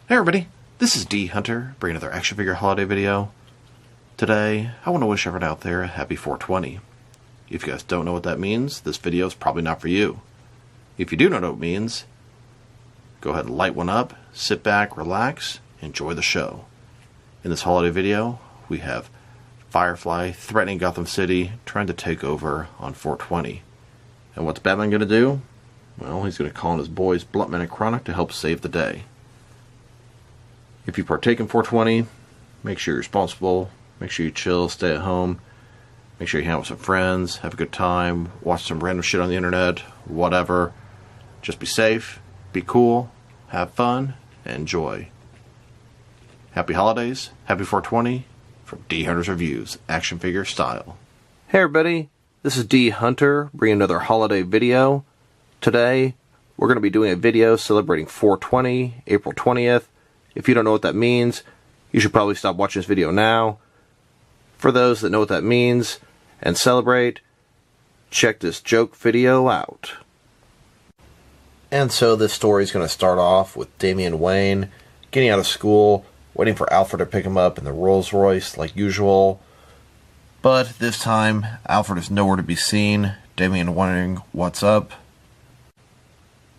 Hey everybody, this is dHunter, bringing another action figure holiday video. Today, I want to wish everyone out there a happy 420. If you guys don't know what that means, this video is probably not for you. If you do know what it means, go ahead and light one up, sit back, relax, enjoy the show. In this holiday video, we have Firefly threatening Gotham City, trying to take over on 420. And what's Batman going to do? Well, he's going to call on his boys Bluntman and Chronic to help save the day. If you partake in 420, make sure you're responsible, make sure you chill, stay at home, make sure you hang out with some friends, have a good time, watch some random shit on the internet, whatever. Just be safe, be cool, have fun, and enjoy. Happy holidays, happy 420, from dHunter's Reviews, action figure style. Hey everybody, this is dHunter, bringing another holiday video. Today, we're going to be doing a video celebrating 420, April 20th. If you don't know what that means, you should probably stop watching this video now. For those that know what that means and celebrate, check this joke video out. And so this story is going to start off with Damian Wayne getting out of school, waiting for Alfred to pick him up in the Rolls Royce like usual. But this time, Alfred is nowhere to be seen. Damian wondering what's up.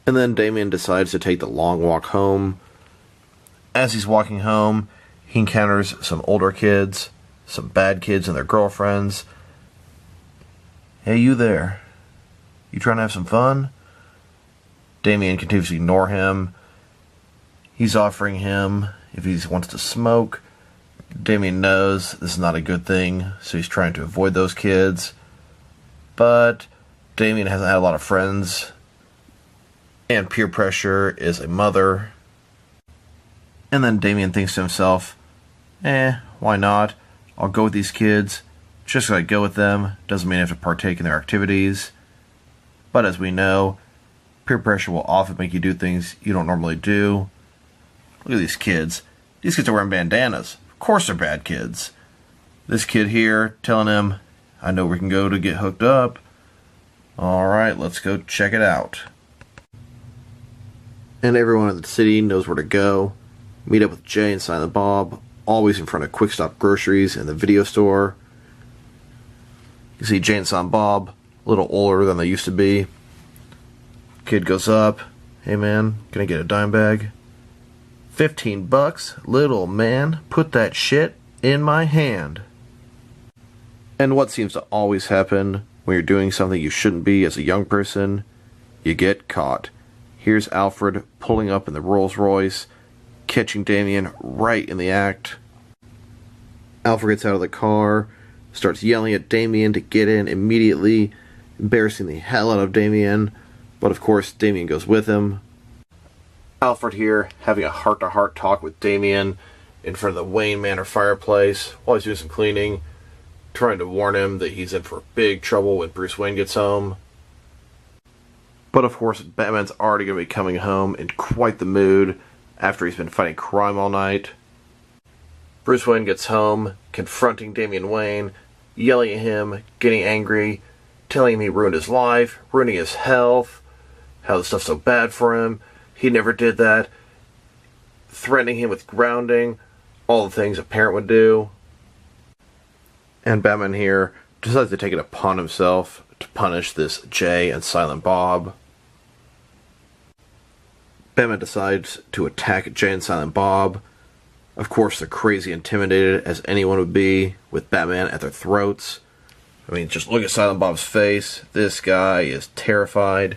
And then Damian decides to take the long walk home. As he's walking home, he encounters some older kids, some bad kids and their girlfriends. Hey, you there. You trying to have some fun? Damian continues to ignore him. He's offering him if he wants to smoke. Damian knows this is not a good thing, so he's trying to avoid those kids. But Damian hasn't had a lot of friends, and peer pressure is a mother. And then Damian thinks to himself, why not? I'll go with these kids. Just because I go with them doesn't mean I have to partake in their activities. But as we know, peer pressure will often make you do things you don't normally do. Look at these kids. These kids are wearing bandanas. Of course they're bad kids. This kid here telling him, I know where we can go to get hooked up. Alright, let's go check it out. And everyone in the city knows where to go. Meet up with Jay and Silent Bob, always in front of Quick Stop Groceries and the video store. You see Jay and Silent Bob, a little older than they used to be. Kid goes up, hey man, can I get a dime bag? $15, little man, put that shit in my hand. And what seems to always happen when you're doing something you shouldn't be as a young person, you get caught. Here's Alfred pulling up in the Rolls Royce, catching Damian right in the act. Alfred gets out of the car, starts yelling at Damian to get in immediately, embarrassing the hell out of Damian, but of course Damian goes with him. Alfred here having a heart-to-heart talk with Damian in front of the Wayne Manor fireplace while he's doing some cleaning, trying to warn him that he's in for big trouble when Bruce Wayne gets home. But of course Batman's already going to be coming home in quite the mood after he's been fighting crime all night. Bruce Wayne gets home, confronting Damian Wayne, yelling at him, getting angry, telling him he ruined his life, ruining his health, how this stuff's so bad for him, he never did that, threatening him with grounding, all the things a parent would do. And Batman here decides to take it upon himself to punish this Jay and Silent Bob. Batman decides to attack Jay and Silent Bob. Of course, they're crazy intimidated, as anyone would be, with Batman at their throats. I mean, just look at Silent Bob's face. This guy is terrified.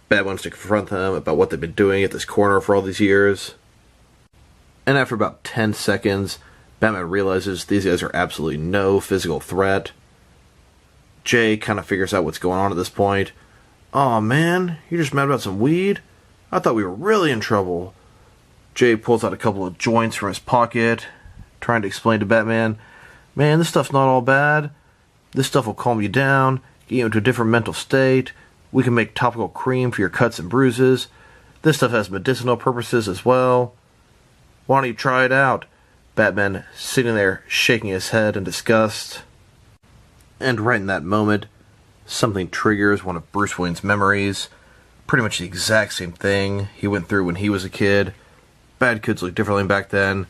Batman wants to confront them about what they've been doing at this corner for all these years. And after about 10 seconds, Batman realizes these guys are absolutely no physical threat. Jay kind of figures out what's going on at this point. Aw man, you're just mad about some weed? I thought we were really in trouble. Jay pulls out a couple of joints from his pocket, trying to explain to Batman, man, this stuff's not all bad. This stuff will calm you down, get you into a different mental state. We can make topical cream for your cuts and bruises. This stuff has medicinal purposes as well. Why don't you try it out? Batman sitting there shaking his head in disgust. And right in that moment, something triggers one of Bruce Wayne's memories. Pretty much the exact same thing he went through when he was a kid. bad kids look differently back then.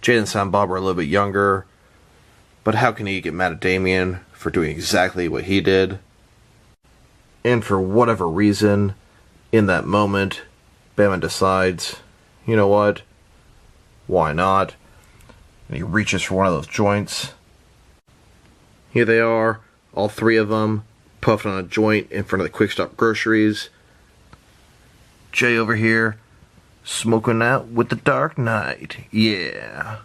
Jay and Silent Bob were a little bit younger. But how can he get mad at Damian for doing exactly what he did? And for whatever reason, in that moment, Batman decides, you know what? Why not? And he reaches for one of those joints. Here they are, all three of them, puffing on a joint in front of the Quick Stop Groceries. Jay over here, smoking out with the Dark Knight. Yeah.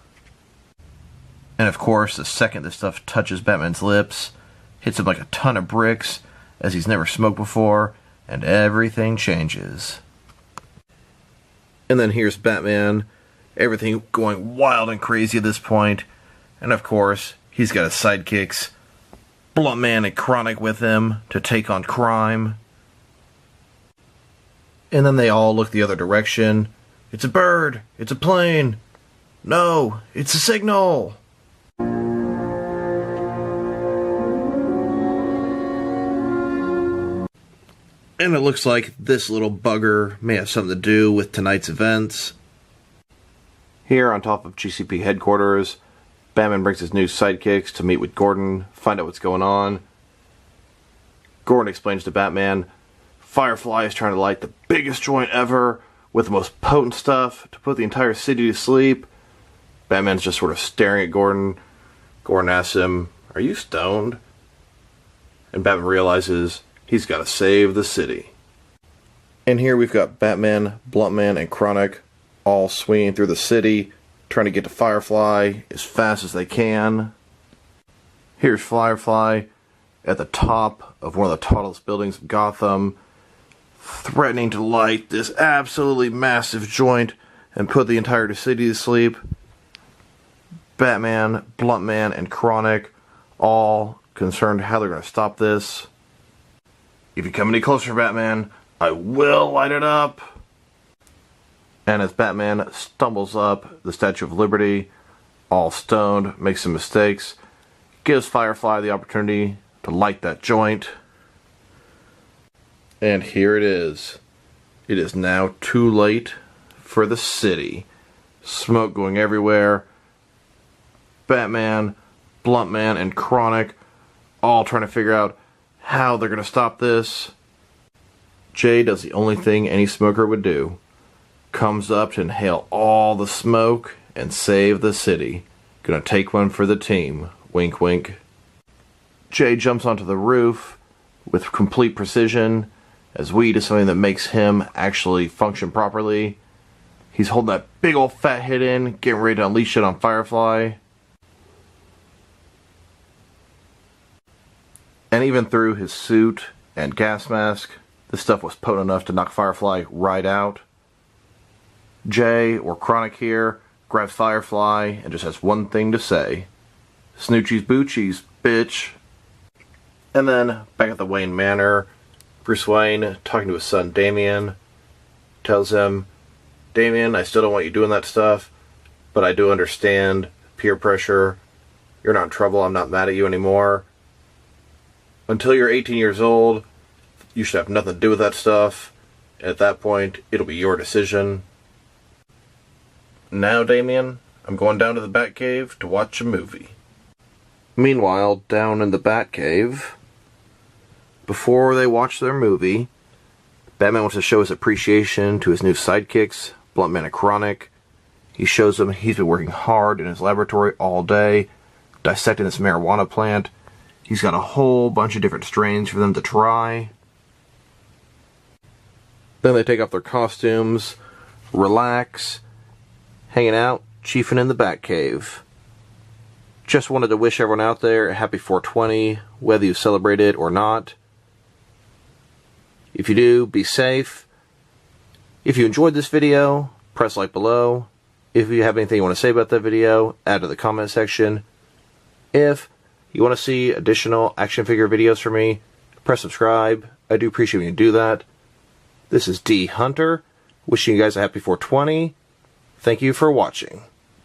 And of course, the second this stuff touches Batman's lips, hits him like a ton of bricks, as he's never smoked before, and everything changes. And then here's Batman, everything going wild and crazy at this point. And of course, he's got his sidekicks, Blunt Man and Chronic, with him to take on crime. And then they all look the other direction. It's a bird! It's a plane! No, it's a signal! And it looks like this little bugger may have something to do with tonight's events. Here on top of GCP headquarters, Batman brings his new sidekicks to meet with Gordon, find out what's going on. Gordon explains to Batman, Firefly is trying to light the biggest joint ever with the most potent stuff to put the entire city to sleep. Batman's just sort of staring at Gordon. Gordon asks him, are you stoned? And Batman realizes he's got to save the city. And here we've got Batman, Blunt Man, and Chronic all swinging through the city, trying to get to Firefly as fast as they can. Here's Firefly at the top of one of the tallest buildings of Gotham, threatening to light this absolutely massive joint and put the entire city to sleep. Batman, Blunt Man, and Chronic all concerned how they're going to stop this. If you come any closer, Batman, I will light it up. And as Batman stumbles up the Statue of Liberty, all stoned, makes some mistakes, gives Firefly the opportunity to light that joint. And here it is. It is now too late for the city. Smoke going everywhere. Batman, Blunt Man, and Chronic all trying to figure out how they're going to stop this. Jay does the only thing any smoker would do. Comes up to inhale all the smoke and save the city. Gonna take one for the team. Wink, wink. Jay jumps onto the roof with complete precision, as weed is something that makes him actually function properly. He's holding that big old fat hit in, getting ready to unleash it on Firefly. And even through his suit and gas mask, this stuff was potent enough to knock Firefly right out. Jay, or Chronic here, grabs Firefly and just has one thing to say. Snoochies boochies, bitch. And then, back at the Wayne Manor, Bruce Wayne, talking to his son Damian, tells him, Damian, I still don't want you doing that stuff, but I do understand peer pressure. You're not in trouble, I'm not mad at you anymore. Until you're 18 years old, you should have nothing to do with that stuff. And at that point, it'll be your decision. Now, Damian, I'm going down to the Batcave to watch a movie. Meanwhile, down in the Batcave, before they watch their movie, Batman wants to show his appreciation to his new sidekicks, Blunt Man and Chronic. He shows them he's been working hard in his laboratory all day, dissecting this marijuana plant. He's got a whole bunch of different strains for them to try. Then they take off their costumes, relax, hanging out, chiefing in the Batcave. Just wanted to wish everyone out there a happy 420, whether you celebrate it or not. If you do, be safe. If you enjoyed this video, press like below. If you have anything you want to say about that video, add to the comment section. If you want to see additional action figure videos from me, press subscribe. I do appreciate when you do that. This is dHunter, wishing you guys a happy 420. Thank you for watching.